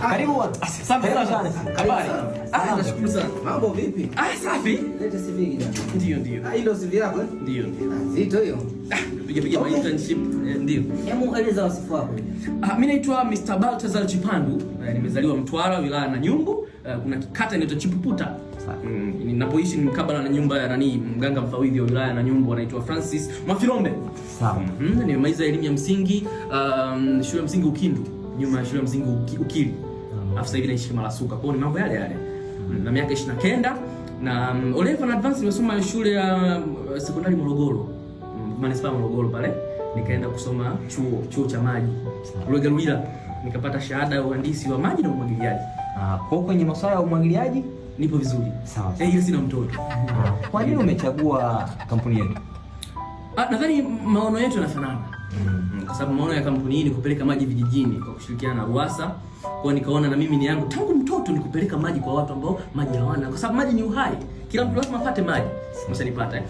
Karibu bwana. Asante sana. Habari? Nashukuru sana. Mambo vipi? Safi. Leta CV kijana. Ndio. Hilo CV yako eh? Ndio. Zito hiyo. Piga my internship. Ndio. Hebu eleza wasifu wako. Mimi naitwa Mr. Baltazar Chipandu. Nimezaliwa Mtwara, wilaya na Nyumbu. Kuna kata inaitwa Chipuputa. Ninapoishi ni mkabala na nyumba ya mganga mfawidhi wa wilaya na Nyumbu anaitwa Francis Mwafilombe. Sawa. Nimemaliza elimu ya msingi shule ya msingi Ukindu, nyuma ya shule ya msingi Ukili. Sasa hivi naishi Malasuka. Kwa hiyo ni mambo yale. Na miaka 29 na O-level na advance nimesoma shule ya sekondari Morogoro. Manispaa Morogoro pale. Nikaenda kusoma chuo cha maji. Ruegalwila. Nikapata shahada ya uhandisi wa maji na umwagiliaji. Kwa kwenye masuala ya umwagiliaji nipo vizuri. Sawa. Hiyo sina mtoto. Kwa nini umechagua kampuni yetu? Nadhani maono yetu yanafanana. Kwa sababu maono ya kampuni hii ni kupeleka maji vijijini kwa kushirikiana na RUWASA. Kwa nikaona na mimi ni yangu tangu mtoto ni kupeleka maji kwa watu ambao maji hawana, kwa sababu maji ni uhai. Kila mtu lazima apate maji. Sasa nipata.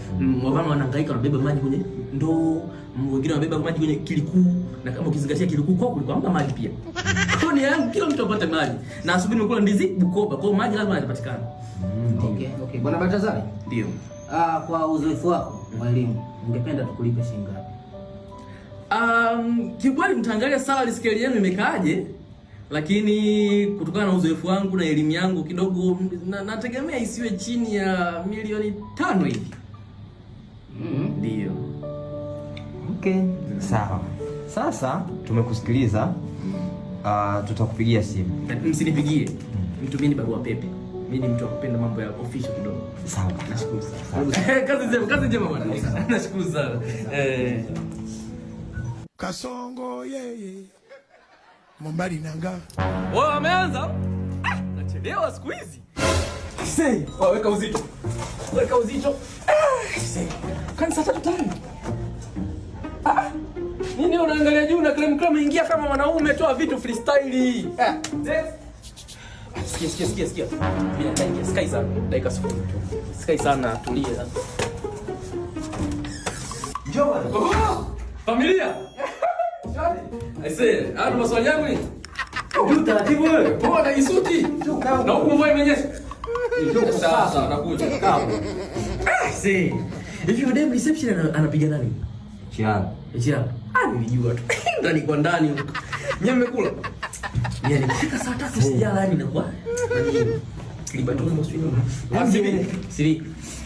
Wabama wanahangaika wanabeba maji kwenye ndoo, wengine wanabeba maji kwenye kilikuu, na kama ukizingatia kilikuu kwao kulikuwa hamna maji pia. Kwa ni yangu kila mtu apate maji. Na asubuhi nimekula ndizi Bukoba, kwa maji lazima yatapatikana. Okay. Bwana Baltazar? Ndio. Kwa uzoefu wako wa elimu, ungependa tukulipe shilingi ngapi? Kiukweli mtaangalia salary scale yenu imekaaje, lakini kutokana na uzoefu wangu na elimu yangu kidogo nategemea isiwe chini ya milioni 5 hivi. Ndio. Okay. Sawa. Sasa tumekusikiliza. Tutakupigia simu. Msinipigie. Mtumieni barua pepe. Mimi ni mtu wa kupenda mambo ya official kidogo. Sawa. Nashukuru sana. Kazi njema bwana. Nashukuru sana. Kasongo yeye. Mombali nanga. Wao ameanza? Nachelewa siku hizi. Sei, weka uzito. Sei. Kwani saa 3 tani? Nini unaangalia juu na klem ingia kama mwanaume, toa vitu freestyle. Sikia. Bila taingia sky sana. Dakika 0 tu. Sky sana, tulia. Njoo. Familia. Aise, hapo maswali yangu ni. Ndio taratibu wewe. Poa na isuti. Na huko mvua imenyesha. Sasa nakuja. Kapo. Aise. Hivi dem reception anapiga nani? Chiana. Nilijua tu. Ndani kwa ndani. Nyama mmekula. Yaani kufika saa 3 sijala yani inakuwa. Kilibatoni mswini. Siri.